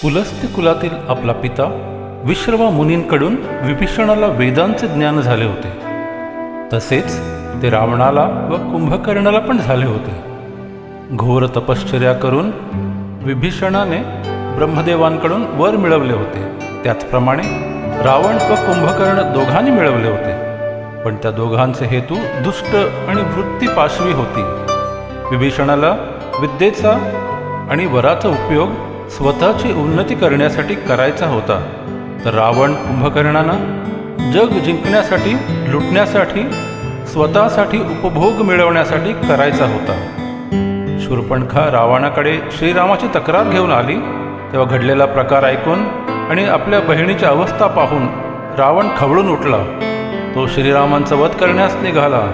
पुलस्त्य कुलातील आपला पिता विश्रवा मुनींकडून विभीषणाला वेदांचे ज्ञान झाले होते. तसेच ते रावणाला व कुंभकर्णाला पण झाले होते. घोर तपश्चर्या करून विभीषणाने ब्रह्मदेवांकडून वर मिळवले होते. त्याचप्रमाणे रावण व कुंभकर्ण दोघांनी मिळवले होते. पण त्या दोघांचे हेतू दुष्ट आणि वृत्तीपाशवी होती. विभीषणाला विद्येचा आणि वराचा उपयोग स्वतःची उन्नती करण्यासाठी करायचा होता, तर रावण कुंभकर्णांना जग जिंकण्यासाठी, लुटण्यासाठी, स्वतःसाठी उपभोग मिळवण्यासाठी करायचा होता. शूर्पणखा रावणाकडे श्रीरामाची तक्रार घेऊन आली तेव्हा घडलेला प्रकार ऐकून आणि आपल्या बहिणीची अवस्था पाहून रावण खवळून उठला. तो श्रीरामांचा वध करण्यास निघाला.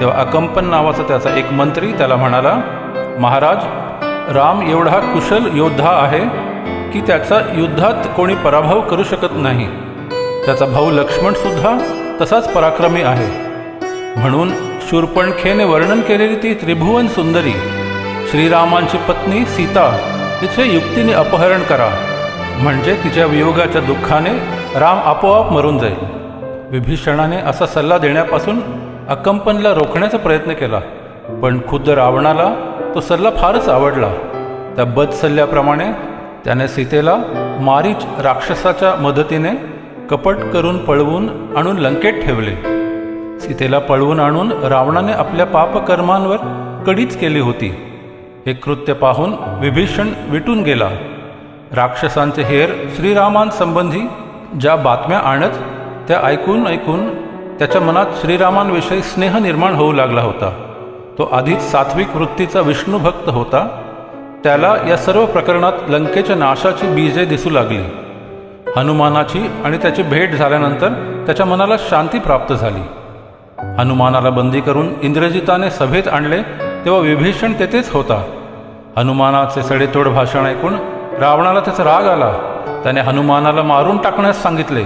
तेव्हा अकंपन नावाचा त्याचा एक मंत्री त्याला म्हणाला, महाराज, राम एवढा कुशल योद्धा आहे की त्याचा युद्धात कोणी पराभव करू शकत नाही. त्याचा भाऊ लक्ष्मण सुद्धा तसाच पराक्रमी आहे. म्हणून शूर्पणखेने वर्णन केलेली ती त्रिभुवन सुंदरी श्रीरामांची पत्नी सीता तिचे युक्तीने अपहरण करा, म्हणजे तिच्या वियोगाच्या दुःखाने राम आपोआप मरून जाईल. विभीषणाने असा सल्ला देण्यापासून अकंपनला रोखण्याचा प्रयत्न केला, पण खुद्द रावणाला तो सल्ला फारच आवडला. त्या बदसल्ल्याप्रमाणे त्याने सीतेला मारीच राक्षसाच्या मदतीने कपट करून पळवून आणून लंकेत ठेवले. सीतेला पळवून आणून रावणाने आपल्या पापकर्मांवर कडीच केली होती. हे कृत्य पाहून विभीषण विटून गेला. राक्षसांचे हेर श्रीरामांसंबंधी ज्या बातम्या आणत त्या ऐकून त्याच्या मनात श्रीरामांविषयी स्नेह निर्माण होऊ लागला होता. तो आधीच सात्विक वृत्तीचा विष्णुभक्त होता. त्याला या सर्व प्रकरणात लंकेच्या नाशाची बीजे दिसू लागली. हनुमानाची आणि त्याची भेट झाल्यानंतर त्याच्या मनाला शांती प्राप्त झाली. हनुमानाला बंदी करून इंद्रजिताने सभेत आणले तेव्हा विभीषण तेथेच होता. हनुमानाचे सडेतोड भाषण ऐकून रावणाला त्याचा राग आला. त्याने हनुमानाला मारून टाकण्यास सांगितले.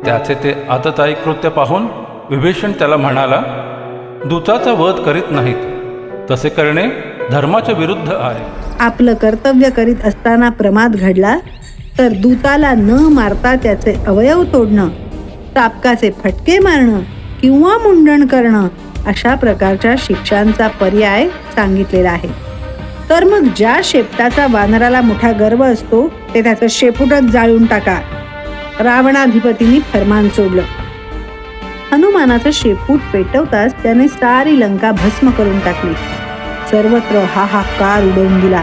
त्याचे ते आततायी कृत्य पाहून विभीषण त्याला म्हणाला, दूताचा वध करीत नाहीत, तसे करणे धर्माच्या विरुद्ध आहे. आपलं कर्तव्य करीत असताना प्रमाद घडला तर दूताला न मारता त्याचे अवयव तोडणं, तापकाचे फटके मारणं किंवा मुंडन करणं अशा प्रकारच्या शिक्षांचा पर्याय सांगितलेला आहे. तर मग ज्या शेपटाचा वानराला मोठा गर्व असतो ते त्याचं शेपूटच जाळून टाका, रावणाधिपतींनी फरमान सोडलं. हनुमानाचं शेपूट पेटवताच त्याने सारी लंका भस्म करून टाकली. सर्वत्र हाहाकार उडवून दिला.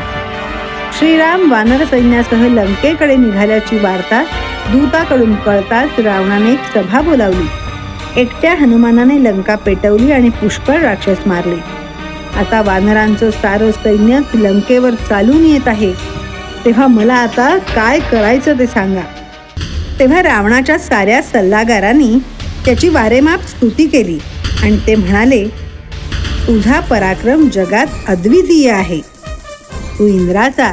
श्रीराम वानर सैन्यासह लंकेकडे निघाल्याची वार्ता दूताकडून कळताच रावणाने एक सभा बोलावली. एकट्या हनुमानाने लंका पेटवली आणि पुष्कळ राक्षस मारले. आता वानरांचं सारं सैन्य लंकेवर चालून येत आहे. तेव्हा मला आता काय करायचं ते सांगा. तेव्हा रावणाच्या साऱ्या सल्लागारांनी त्याची वारेमाप स्तुती केली आणि ते म्हणाले, तुझा पराक्रम जगात अद्वितीय आहे. तू इंद्राचा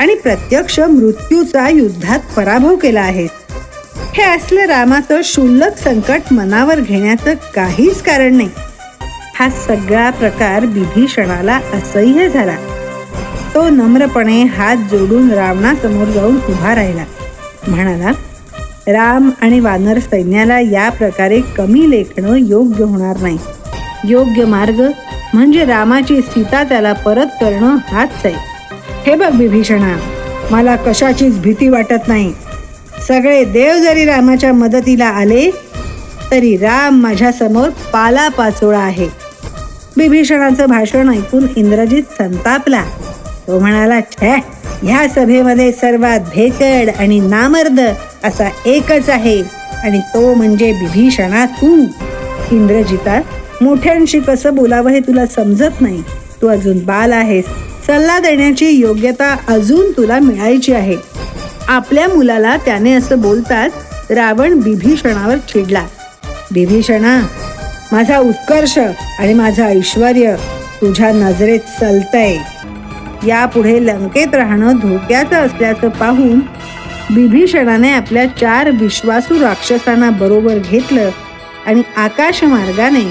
आणि प्रत्यक्ष मृत्यूचा युद्धात पराभव केला आहेस. हे असलं रामाचं क्षुल्लक संकट मनावर घेण्याचं काहीच कारण नाही. हा सगळा प्रकार विभीषणाला असह्य झाला. तो नम्रपणे हात जोडून रावणासमोर जाऊन उभा राहिला. म्हणाला, राम आणि वानर सैन्याला या प्रकारे कमी लेखणं योग्य होणार नाही. योग्य मार्ग म्हणजे रामाची सीता त्याला परत करणं हाच आहे. हे बघ विभीषणा, मला कशाचीच भीती वाटत नाही. सगळे देव जरी रामाच्या मदतीला आले तरी राम माझ्यासमोर पालापाचोळा आहे. विभीषणाचं भाषण ऐकून इंद्रजित संतापला. तो म्हणाला, छे, ह्या सभेमध्ये सर्वात भेकड आणि नामर्द असा एकच आहे आणि तो म्हणजे विभीषणा तू. इंद्रजिता, मोठ्यांशी कसं बोलावं हे तुला समजत नाही. तू अजून बाल आहेस. सल्ला देण्याची योग्यता अजून तुला मिळायची आहे. आपल्या मुलाला त्याने असं बोलताच रावण विभीषणावर चिडला. विभीषणा, माझा उत्कर्ष आणि माझं ऐश्वर्य तुझ्या नजरेत सलतंय. यापुढे लंकेत राहणं धोक्याचं असल्याचं पाहून विभीषणाने आपल्या 4 विश्वासू राक्षसांना बरोबर घेतलं आणि आकाशमार्गाने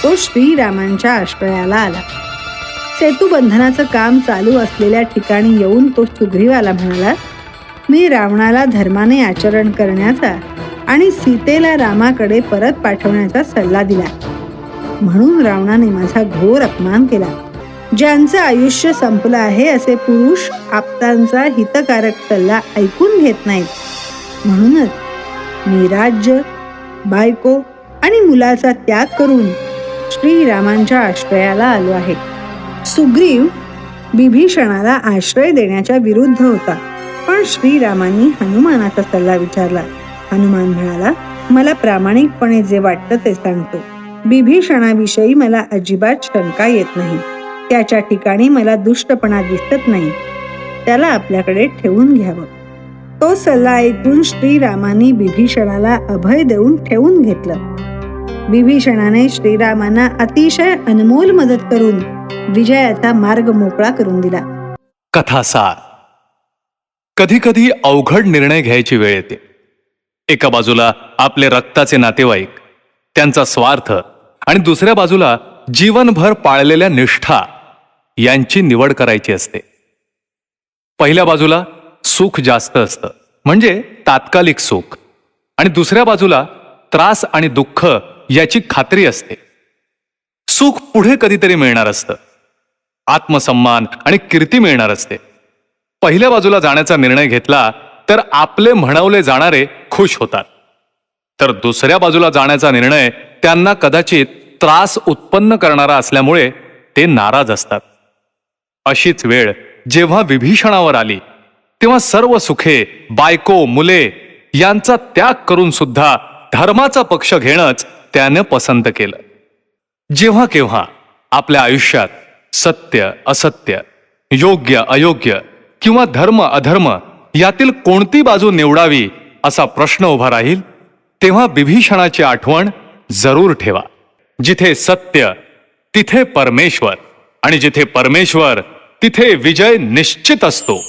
तो श्रीरामांच्या आश्रयाला आला. सेतुबंधनाचं काम चालू असलेल्या ठिकाणी येऊन तो सुग्रीवाला म्हणाला, मी रावणाला धर्माने आचरण करण्याचा आणि सीतेला रामाकडे परत पाठवण्याचा सल्ला दिला. म्हणून रावणाने माझा घोर अपमान केला. ज्यांचं आयुष्य संपलं आहे असे पुरुष आप्तांचा हितकारक सल्ला ऐकून घेत नाहीत. म्हणूनच मी राज्य, बायको आणि मुलाचा त्याग करून श्रीरामांच्या आश्रयाला आलो आहे. सुग्रीव विभीषणाला आश्रय देण्याच्या विरुद्ध होता, पण श्रीरामांनी हनुमानाचा सल्ला विचारला. हनुमान म्हणाला, मला प्रामाणिकपणे जे वाटतं ते सांगतो. विभीषणाविषयी मला अजिबात शंका येत नाही. त्याच्या ठिकाणी मला दुष्टपणा दिसत नाही. त्याला आपल्याकडे ठेवून घ्यावं. तो सल्ला ऐकून श्रीरामांनी विभीषणाला अभय देऊन ठेवून घेतलं. विभीषणाने श्रीरामांना अतिशय अनमोल मदत करून विजयाचा मार्ग मोकळा करून दिला. कथासार. कधी कधी अवघड निर्णय घ्यायची वेळ येते. एका बाजूला आपले रक्ताचे नातेवाईक, त्यांचा स्वार्थ, आणि दुसऱ्या बाजूला जीवनभर पाळलेल्या निष्ठा यांची निवड करायची असते. पहिल्या बाजूला सुख जास्त असतं, म्हणजे तात्कालिक सुख, आणि दुसऱ्या बाजूला त्रास आणि दुःख याची खात्री असते. सुख पुढे कधीतरी मिळणार असतं, आत्मसन्मान आणि कीर्ती मिळणार असते. पहिल्या बाजूला जाण्याचा निर्णय घेतला तर आपले म्हणवले जाणारे खुश होतात, तर दुसऱ्या बाजूला जाण्याचा निर्णय त्यांना कदाचित त्रास उत्पन्न करणारा असल्यामुळे ते नाराज असतात. अशीच वेळ जेव्हा विभीषणावर आली तेव्हा सर्व सुखे, बायको, मुले यांचा त्याग करून सुद्धा धर्माचा पक्ष घेणंच त्यानं पसंत केलं. जेव्हा केव्हा आपल्या आयुष्यात सत्य असत्य, योग्य अयोग्य किंवा धर्म अधर्म यातील कोणती बाजू निवडावी असा प्रश्न उभा राहील, तेव्हा विभीषणाची आठवण जरूर ठेवा. जिथे सत्य तिथे परमेश्वर, आणि जिथे परमेश्वर तिथे विजय निश्चित असतो.